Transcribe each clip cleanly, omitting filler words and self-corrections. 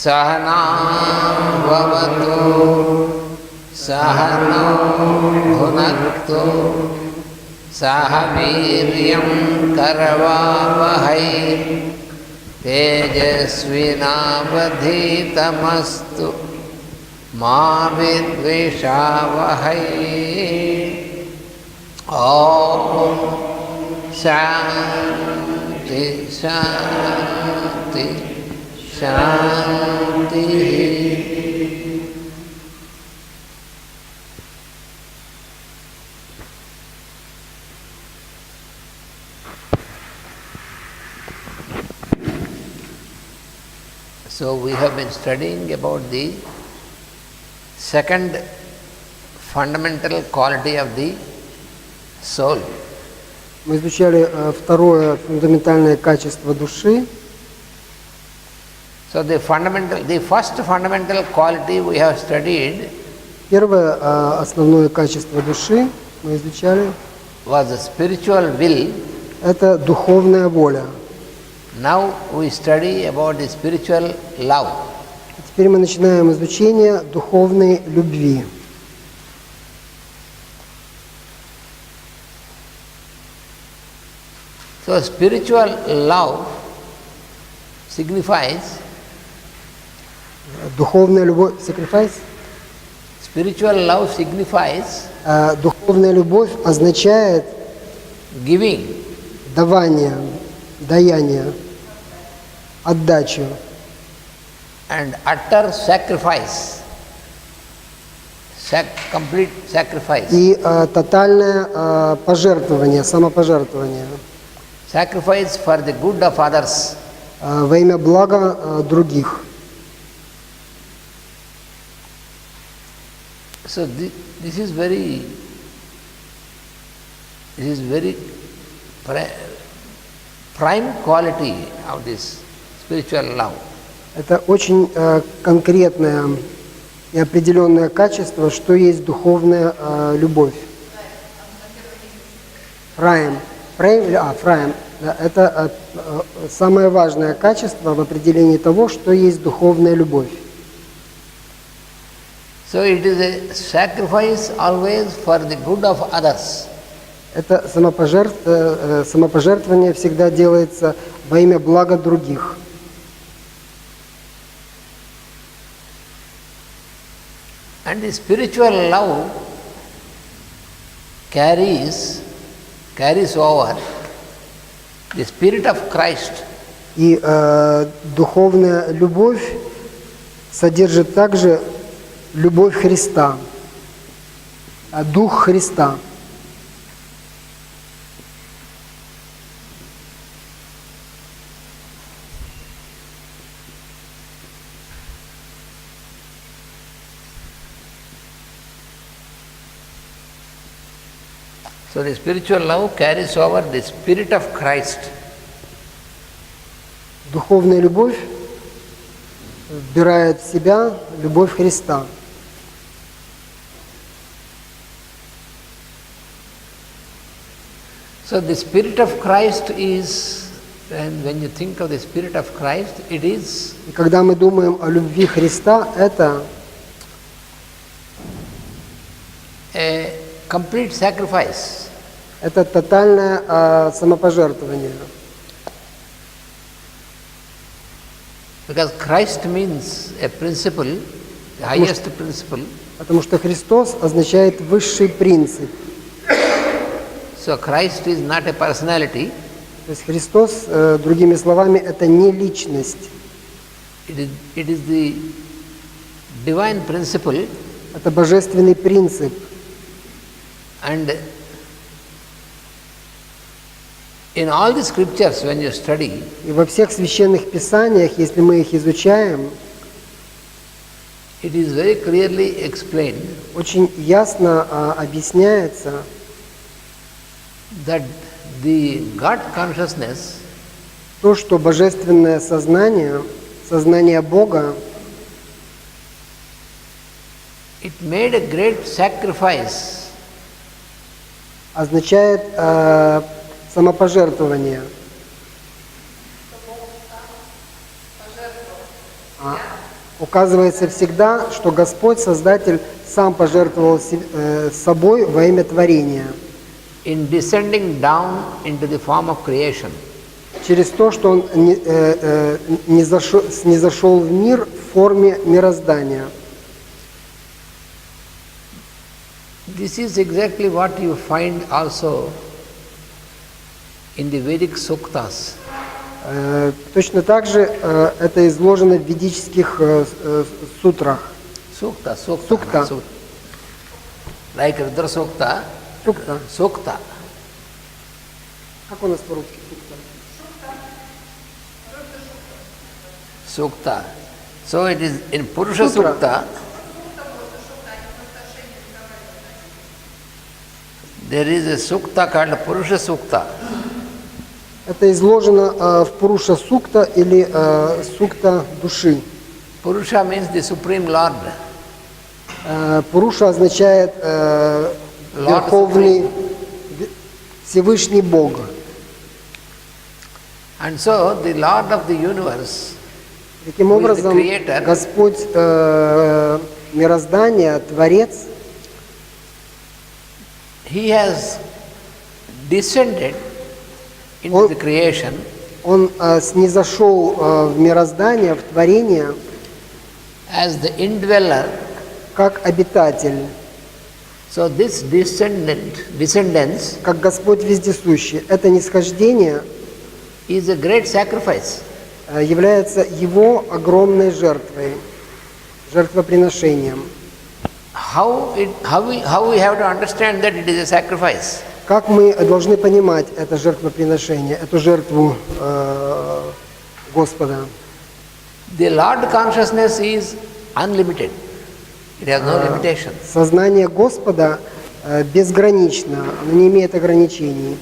Sahanam bhavatu sahanam bhunaktu sahaviryam karavavahai tejasvinavadhitamastu ma vidvishavahai. Om Shanti Shanti Shanti. So we have been studying about the second fundamental quality of the soul. Мы изучали второе фундаментальное качество души. So the first fundamental quality we have studied. Первое основное качество души мы изучали. Was the spiritual will. Это духовная воля. Now we study about the spiritual love. Теперь мы начинаем изучение духовной любви. So spiritual love signifies. Духовная любовь sacrifice. Spiritual love signifies. Духовная любовь означает Giving. Давание, даяние, отдачу. And utter sacrifice. Complete sacrifice. И тотальное пожертвование, самопожертвование. Sacrifice for the good of others. Во имя блага других. So this is very prime quality of this spiritual love. Это очень конкретное и определенное качество, что есть духовная любовь. Прайм. Это самое важное качество в определении того, что есть духовная любовь. So it is a sacrifice always for the good of others. Это самопожертвование всегда делается во имя блага других. And the spiritual love carries over the spirit of Christ. И духовная любовь содержит также любовь Христа, Дух Христа. So the spiritual love carries over the spirit of Christ. Духовная любовь вбирает в себя любовь Христа. So the spirit of Christ is, and when you think of the spirit of Christ, it is. И когда мы думаем о любви Христа, это a complete sacrifice. Это тотальное самопожертвование. Because Christ means a principle, the highest principle. Потому что Христос означает высший принцип. So Christ is not a personality. То есть Христос, другими словами, это не личность. It is the divine principle. Это божественный принцип. And in all the scriptures, when you study, и во всех священных писаниях, если мы их изучаем, it is very clearly explained. Очень ясно объясняется, that the God consciousness, то, что божественное сознание, сознание Бога, it made a great sacrifice. Означает самопожертвование. Указывается всегда, что Господь, Создатель, сам пожертвовал собой во имя творения. In descending down into the form of creation. Через то, что Он снизошел в мир в форме мироздания. This is exactly what you find also in the Vedic Suktas. Точно так же это изложено в ведических сутрах. Sukta. Sukta. Like Rudra Sukta. Сукта. Sukta. Как у нас по-русски сукта? Sukta. So it is in Purusha Sutra. Sukta. There is a sukta called Purusha Sukta. Это изложено в Пуруша Сукта или Сукта души. Purusha means the Supreme Lord. Пуруша означает Верховный, Всевышний Бог. And so the Lord of the universe, Таким who is the образом, Creator, Господь мироздания, Творец, He has descended into the creation Он снизошел в мироздание, в творение, as the indweller. как обитатель, So this descendance как Господь вездесущий. Это нисхождение is a great sacrifice. является Его огромной жертвой, жертвоприношением. How we have to understand that it is a sacrifice? Как мы должны понимать это жертвоприношение, эту жертву Господа? The Lord consciousness is unlimited. It has no limitation. Сознание Господа безгранично, оно не имеет ограничений.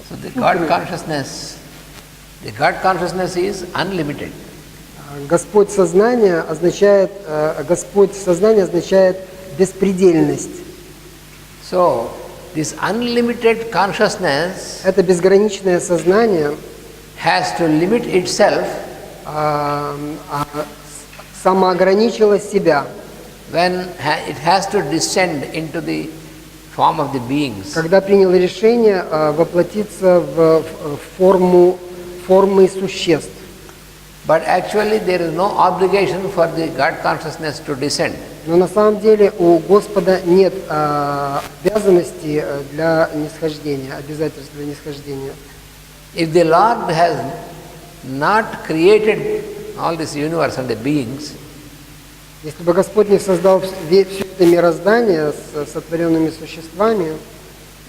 So the God consciousness is unlimited. Господь сознание означает беспредельность. So this unlimited consciousness Это безграничное сознание has to limit itself самоограничило себя, when it has to descend into the form of the beings. когда приняло решение воплотиться в формы существ. But actually there is no obligation for the God consciousness to descend. Но на самом деле у Господа нет обязанности для нисхождения, обязательств для нисхождения. If the Lord has not created all this universe and the beings, Если бы Господь не создал все это мироздание с сотворенными существами,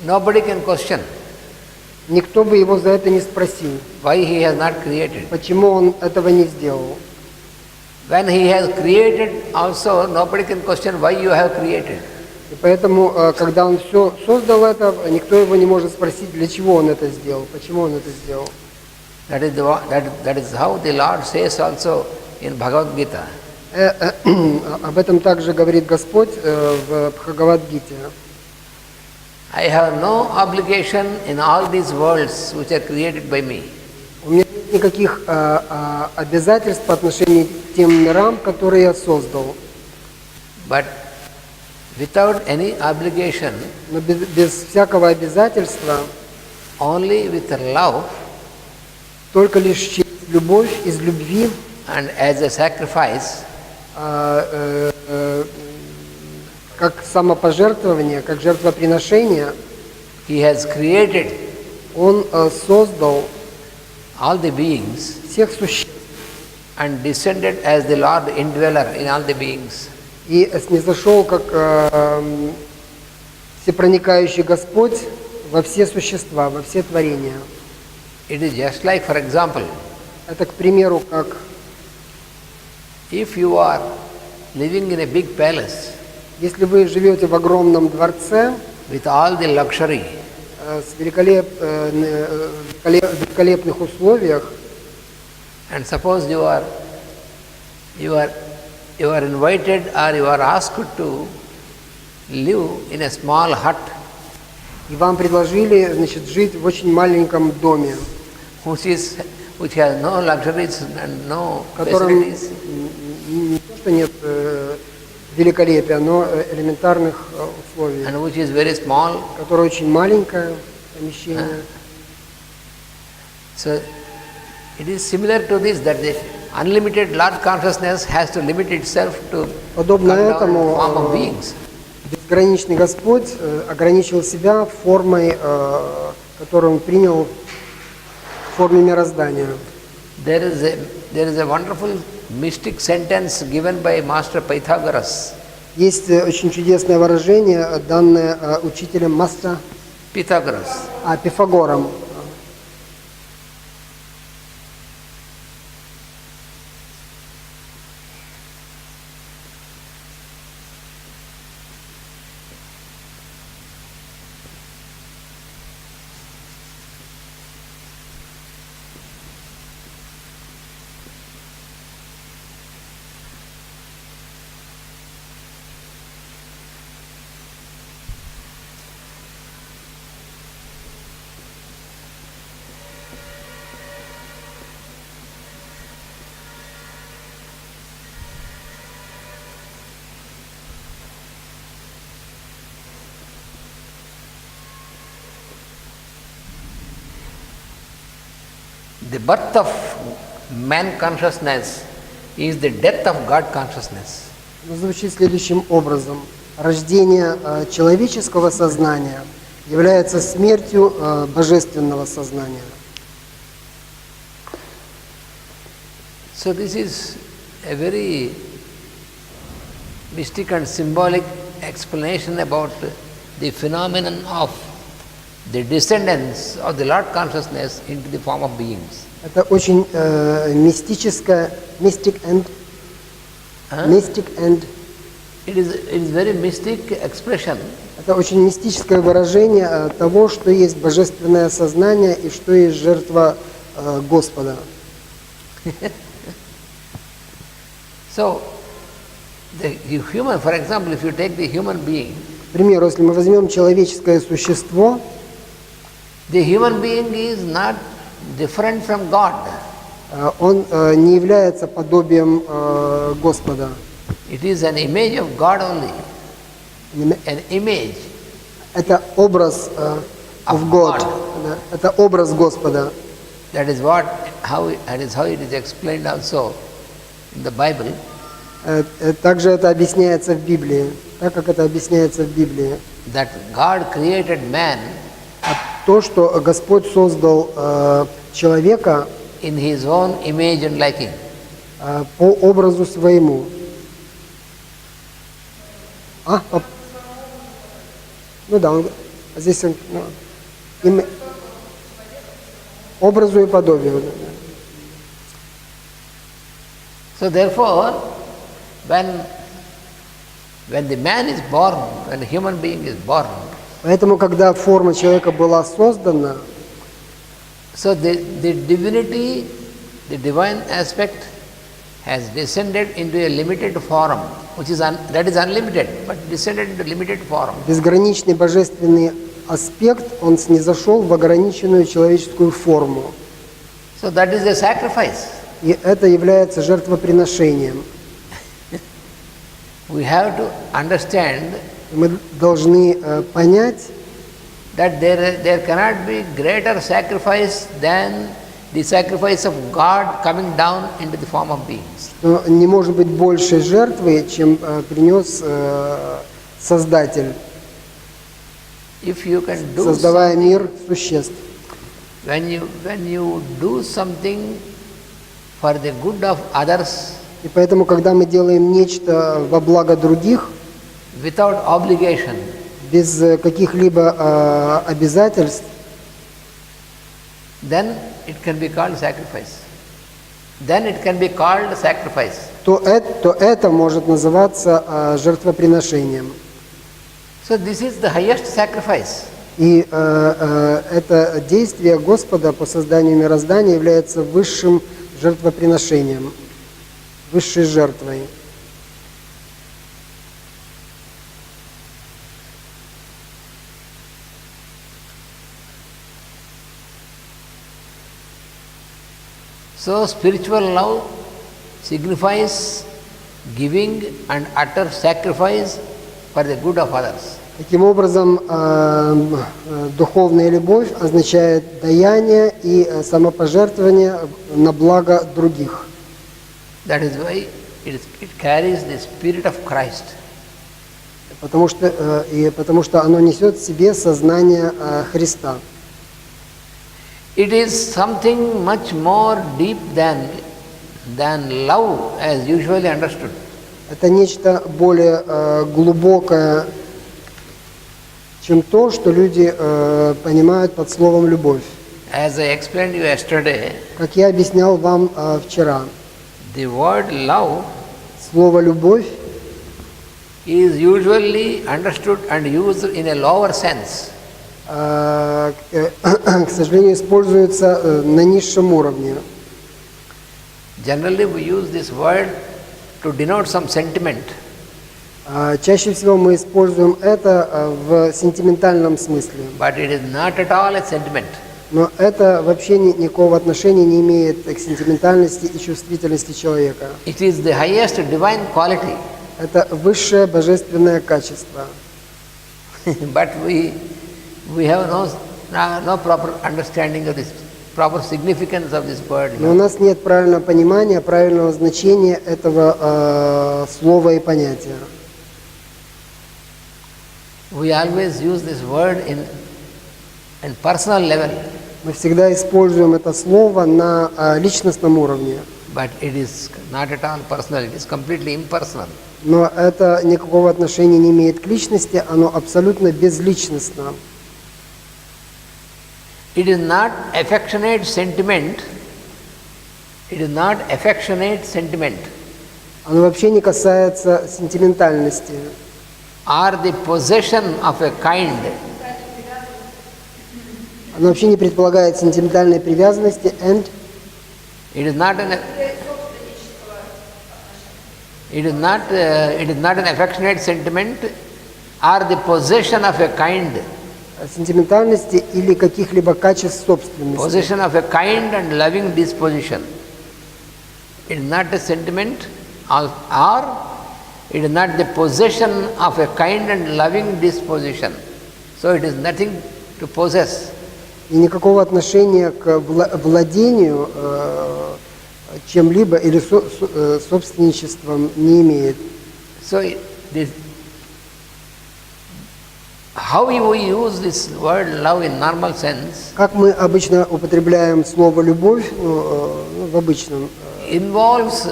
nobody can question никто бы его за это не спросил, why he has not created. почему он этого не сделал. When he has created also, nobody can question why you have created. И поэтому, когда он все создал это, никто его не может спросить, для чего он это сделал, почему он это сделал. That is how the Lord says also in Bhagavad Gita. Об этом также говорит Господь в Бхагавад-гите. I have no obligation in all these worlds which are created by me. У меня нет никаких обязательств по отношению к тем мирам, которые я создал. But without any obligation, Но без всякого обязательства, only with love только лишь через любовь, из любви, and as a sacrifice, как самопожертвование, как жертвоприношение, he has created Он создал all the beings всех существ and descended as the Lord indweller in all the beings. и снизошел как всепроникающий Господь во все существа, во все творения. It is just like, for example, Это, к примеру, как if you are living in a big palace если вы живете в огромном дворце with all the luxury, с великолепных условиях, and suppose you are invited or you are asked to live in a small hut, и вам предложили, значит, жить в очень маленьком доме, which has no luxuries and no в котором facilities, не то, что нет великолепия, но элементарных условий, and which is very small. которое очень маленькое помещение. So it is similar to this, that the unlimited Lord consciousness has to limit itself to Подобно come down in этому form of beings. безграничный Господь ограничил себя формой, которую Он принял в форме мироздания. There is a wonderful mystic sentence given by Master Pythagoras. Есть очень чудесное выражение, данное учителем мастера Пифагором. The birth of man consciousness is the death of God consciousness. Звучит следующим образом. Рождение человеческого сознания является смертью божественного сознания. So this is a very mystic and symbolic explanation about the phenomenon of the descendants of the Lord consciousness into the form of beings. Это очень мистическое, mystic and It is very mystic expression. это очень мистическое выражение того, что есть божественное сознание и что есть жертва Господа. So, the human, for example, if you take the human being, К примеру, если мы возьмем человеческое существо, the human being is not different from God. он не является подобием Господа. It is an image of God only. An image. Это образ of God. Да, это образ Господа. That is how it is explained also in the Bible. Также это объясняется в Библии. Так как это объясняется в Библии. That God created man. То, что Господь создал человека in His own image and liking. По образу своему. Ну да, здесь образу и подобию. So therefore, when the man is born, when a human being is born, поэтому, когда форма человека была создана, so the divinity, the divine aspect has descended into a limited form, that is unlimited, but descended into limited form. Безграничный божественный аспект, он снизошел в ограниченную человеческую форму. So that is a sacrifice. И это является жертвоприношением. We have to understand. Мы должны понять, that there cannot be greater sacrifice than the sacrifice of God coming down into the form of beings. Что не может быть большей жертвы, чем принес Создатель, If you can do создавая мир существ. When you do something for the good of others, и поэтому, когда мы делаем нечто во благо других, without obligation, без каких-либо обязательств, then it can be called sacrifice. Then it can be called sacrifice. То это может называться жертвоприношением. So this is the highest sacrifice. И это действие Господа по созданию мироздания является высшим жертвоприношением, высшей жертвой. So spiritual love signifies giving and utter sacrifice for the good of others. Таким образом, духовная любовь означает даяние и самопожертвование на благо других. That is why it carries the spirit of Christ. Потому что оно несет в себе сознание Христа. It is something much more deep than love as usually understood. Это нечто более глубокое, чем то, что люди понимают под словом «любовь». As I explained you yesterday, Как я объяснял вам вчера, the word love слово «любовь» is usually understood and used in a lower sense. к сожалению, используется на низшем уровне. Generally we use this word to denote some sentiment. Чаще всего мы используем это в сентиментальном смысле. But it is not at all a sentiment. Но это вообще никакого отношения не имеет к сентиментальности и чувствительности человека. It is the highest divine quality. Это высшее божественное качество. But we have no proper understanding of this, proper significance of this word. Но у нас нет правильного понимания, правильного значения этого слова и понятия. We always use this word in personal level. Мы всегда используем это слово на личностном уровне. But it is not at all personal, it is completely impersonal. Но это никакого отношения не имеет к личности, оно абсолютно безличностно. It is not affectionate sentiment. It is not affectionate sentiment. Оно вообще не касается сентиментальности. Or the possession of a kind. Оно вообще не предполагает сентиментальной привязанности and It is not an affectionate sentiment or the possession of a kind. сентиментальности или каких-либо качеств собственности. Possession of a kind and loving disposition. It is not a sentiment or it is not the possession of a kind and loving disposition. So it is nothing to possess. И никакого отношения к владению чем-либо или собственничеством не имеет. So how we use this word love in normal sense Как мы обычно употребляем слово «любовь» в обычном, involves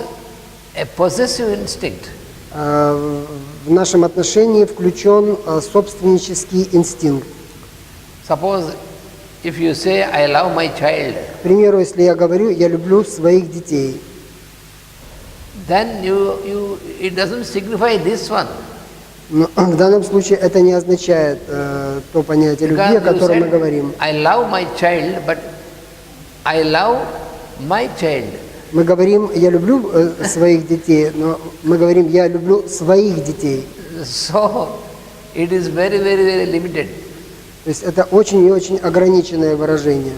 a possessive instinct. в нашем отношении включен собственнический инстинкт. Suppose if you say, I love my child, К примеру, если я говорю «я люблю своих детей», then it doesn't signify this one. но в данном случае это не означает то понятие любви, о Because you котором мы said, говорим. I love my child, but I love my child. Мы говорим «я люблю своих детей», но мы говорим «я люблю своих детей». So it is very, very, very limited. То есть это очень и очень ограниченное выражение.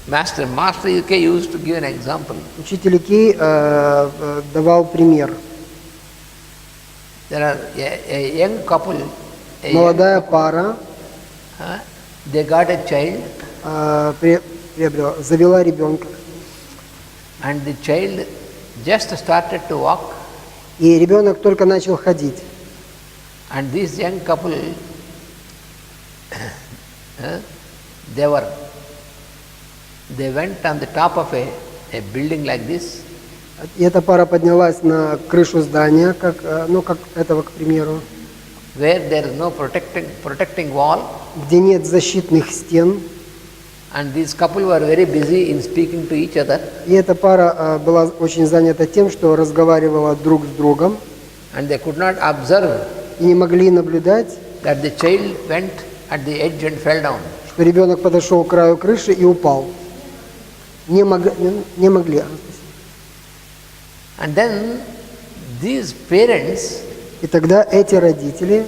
Master EAK used to give an example. Учитель EAK давал пример. There are a young couple, Молодая пара they got a child, завела ребенка, and the child just started to walk, и ребенок только начал ходить. and this young couple, they went on the top of a building like this. И эта пара поднялась на крышу здания, как этого, к примеру, Where there is no protecting wall, где нет защитных стен. and this couple were very busy in speaking to each other. И эта пара была очень занята тем, что разговаривала друг с другом. And they could not observe и не могли наблюдать, that the child went at the edge and fell down. что ребенок подошел к краю крыши и упал. Не могли. And then these parents, И тогда эти родители,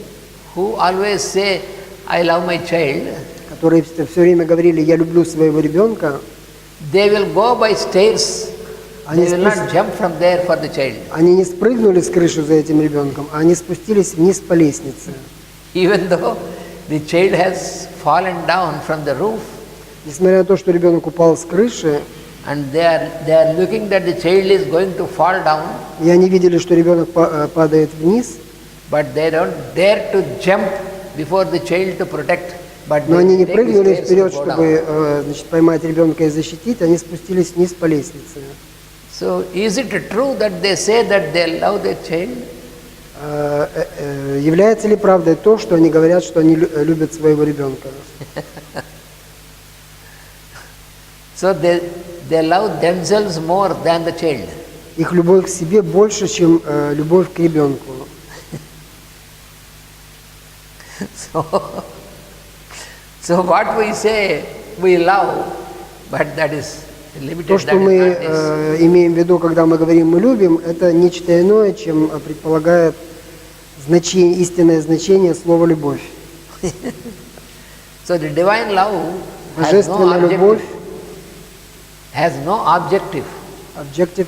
who always say, I love my child, которые все время говорили, я люблю своего ребенка, they will go by stairs. They will not jump from there for the child. они не спрыгнули с крыши за этим ребенком, а они спустились вниз по лестнице. Even though the child has fallen down from the roof, Несмотря на то, что ребенок упал с крыши, and they are looking that the child is going to fall down, и они видели, что ребенок падает вниз, but they don't dare to jump before the child to protect. But но они не they take the прыгнули stairs вперед, to go down. чтобы поймать ребенка и защитить, они спустились вниз по лестнице. So is it true that they say that they love their child? Является ли правдой то, что они говорят, что они любят своего ребенка? So they love themselves more than the child. Их любовь к себе больше, чем любовь к ребенку. So what we say we love, but that is limited. То, что мы имеем в виду, когда мы говорим «мы любим», это нечто иное, чем предполагает истинное значение слова «любовь». So the divine love Божественная любовь, has no objective. objective,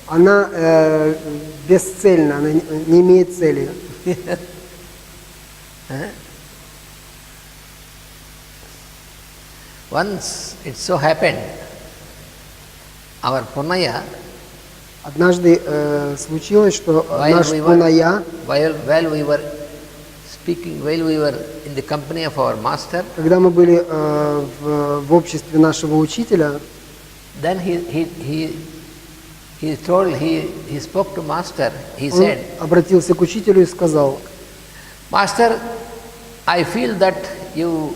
она бесцельна, она не имеет цели. Once it so happened, our Punaya, Однажды случилось, что наш Пуная, while we were speaking, while we were in the company of our master, когда мы были в обществе нашего учителя, then he spoke to master. He он said, обратился к учителю и сказал: Master, I feel that you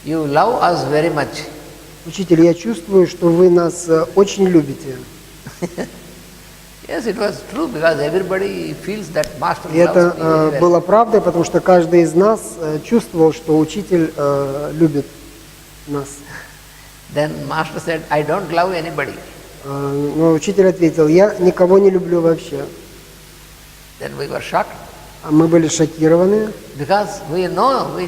love us very much. «Учитель, я чувствую, что вы нас очень любите». Yes, it was true because everybody feels that master И loves me это very well. было правдой, потому что каждый из нас чувствовал, что учитель любит нас. Then master said, I don't love anybody. Но учитель ответил: «Я никого не люблю вообще». Then we were shocked А мы были шокированы, because we know, we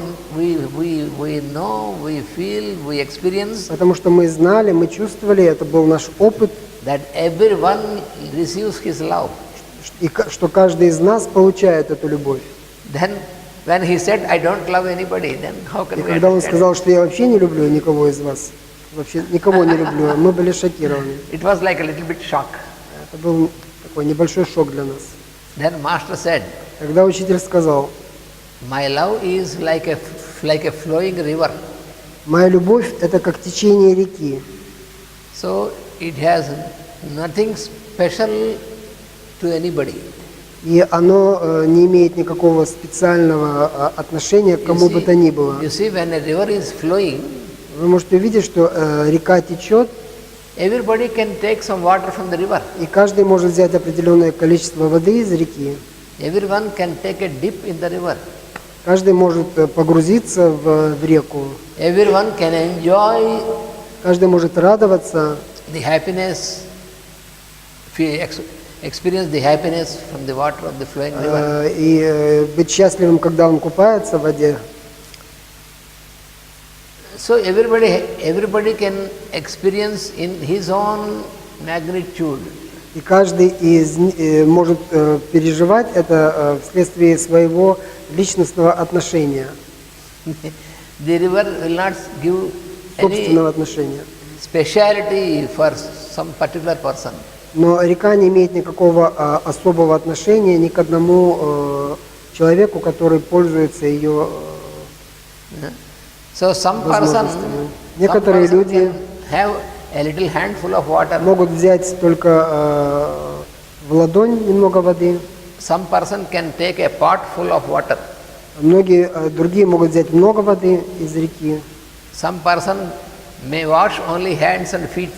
feel, we experience потому что мы знали, мы чувствовали, это был наш опыт, that everyone receives his love. и что каждый из нас получает эту любовь. Then when he said, I don't love anybody, then how can И we когда он understand? сказал, что я вообще не люблю никого из вас, вообще никого не люблю, мы были шокированы. It was like a little bit shock. Это был такой небольшой шок для нас. Then master said, Когда учитель сказал: my love is like a flowing river. «Моя любовь – это как течение реки». So it has nothing special to anybody. И оно не имеет никакого специального отношения к кому бы то ни было. You see, when a river is flowing, Вы можете увидеть, что река течет, everybody can take some water from the river. и каждый может взять определенное количество воды из реки. Everyone can take a dip in the river. Каждый может погрузиться в реку. Everyone can enjoy Каждый может радоваться, the happiness, experience the happiness from the water of the flowing river. и быть счастливым, когда он купается в воде. So everybody can experience in his own magnitude. И каждый может переживать это вследствие своего личностного отношения, The river will not give собственного any отношения. speciality for some particular person. Но река не имеет никакого особого отношения ни к одному человеку, который пользуется ее So some person Некоторые люди can have a little handful of water. могут взять только в ладонь немного воды, Some person can take a pot full of water. многие другие могут взять много воды из реки. Some person may wash only hands and feet.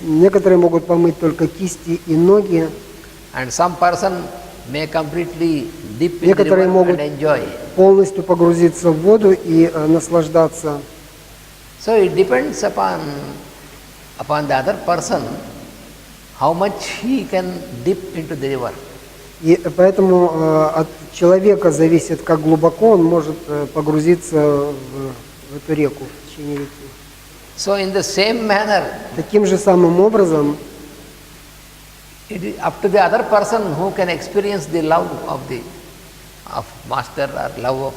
Некоторые могут помыть только кисти и ноги. And some person may completely dip in the Некоторые river могут and enjoy. полностью погрузиться в воду и наслаждаться. So it depends upon the other person how much he can dip into the river. И поэтому от человека зависит, как глубоко он может погрузиться в эту реку, в течение реки. So in the same manner, Таким же самым образом it is up to the other person who can experience the love of Master or love of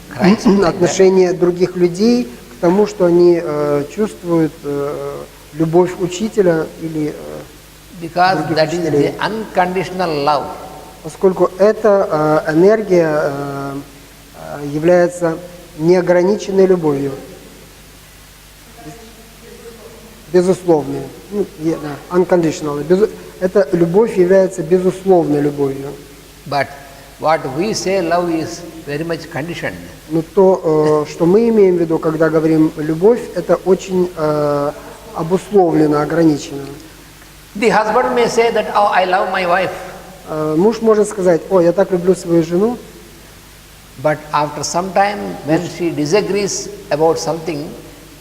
Christ. Like that. отношение других людей к тому, что они чувствуют любовь учителя или Because других that is учителей. the unconditional love. Поскольку эта энергия является неограниченной любовью, безусловной, unconditional. Эта любовь является безусловной любовью. But what we say love is very much conditioned. Но то, что мы имеем в виду, когда говорим любовь, это очень обусловлено, ограничено. The husband may say that, oh, I love my wife. Муж может сказать: «О, я так люблю свою жену», But after some time, when she disagrees about something,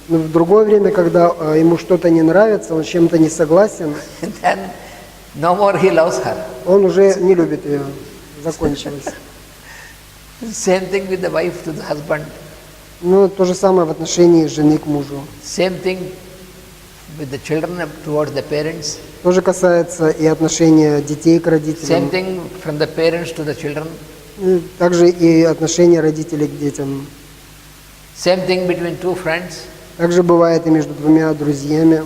но в другое время, когда ему что-то не нравится, он с чем-то не согласен, then no more he loves her. он уже не любит ее. Закончилось. Same thing with the wife to the husband. Ну, то же самое в отношении жены к мужу. Same thing with the children towards the parents. То же касается и отношения детей к Same родителям. thing from the parents to the children. Также и отношения родителей к детям. Same thing between two friends. Также бывает и между двумя друзьями.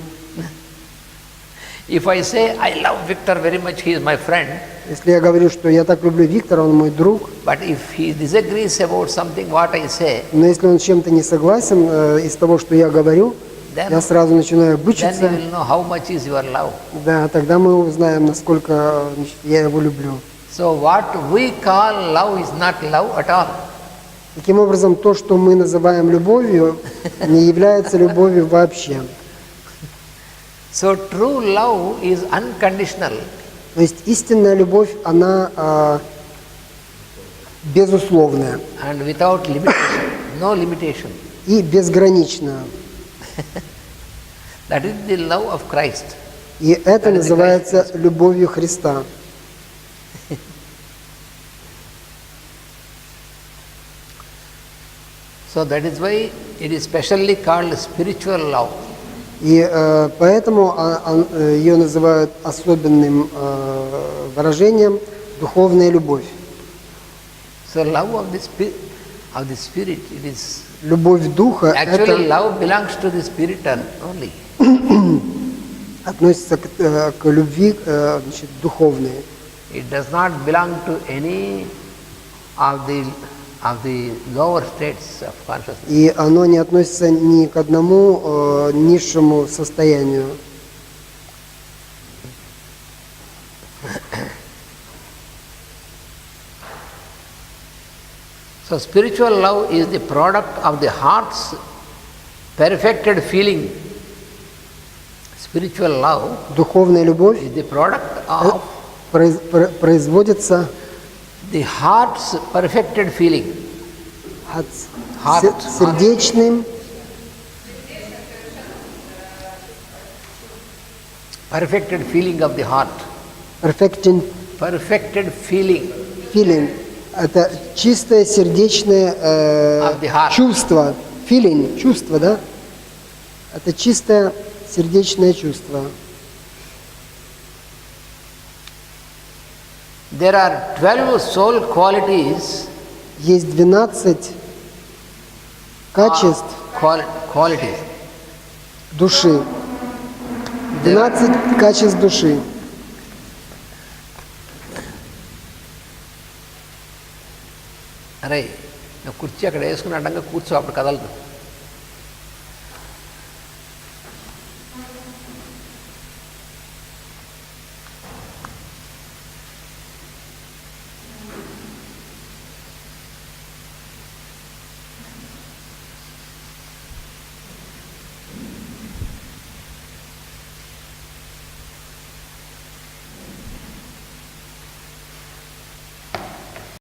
If I say, I love Victor very much, he is my friend, Если я говорю, что я так люблю Виктора, он мой друг, but if he disagrees about something what I say, но если он с чем-то не согласен из того, что я говорю, then, я сразу начинаю then you бычиться. will know how much is your love. Да, тогда мы узнаем, насколько я его люблю. So what we call love is not love at all. Таким образом, то, что мы называем любовью, не является любовью вообще. So true love is unconditional. То есть истинная любовь, она безусловная And without limitation, no limitation. и безграничная. That is the love of Christ. И это называется любовью Христа. So that is why it is specially called spiritual love. И поэтому ее называют особенным выражением «духовная любовь». So love of the spirit, it is Любовь Духа actually это love belongs to the spirit only. относится к любви значит, духовной. It does not belong to any of the lower states of consciousness. И оно не относится ни к одному низшему состоянию. So spiritual love is the product of the heart's perfected feeling. Spiritual love Духовная любовь is the product of производится the heart's perfected feeling. Сердечным, Perfected feeling of the heart. perfected Perfected feeling feeling. Это чистое сердечное of the heart. чувство. Feeling, чувство, да? Это чистое сердечное чувство. There are 12 soul qualities. Есть 12 качеств Qualities. души. 12 качеств души. అరే కుర్చీ అక్కడ వేసుకుని అడ్డంగా కూర్చో అప్పుడు కదలదు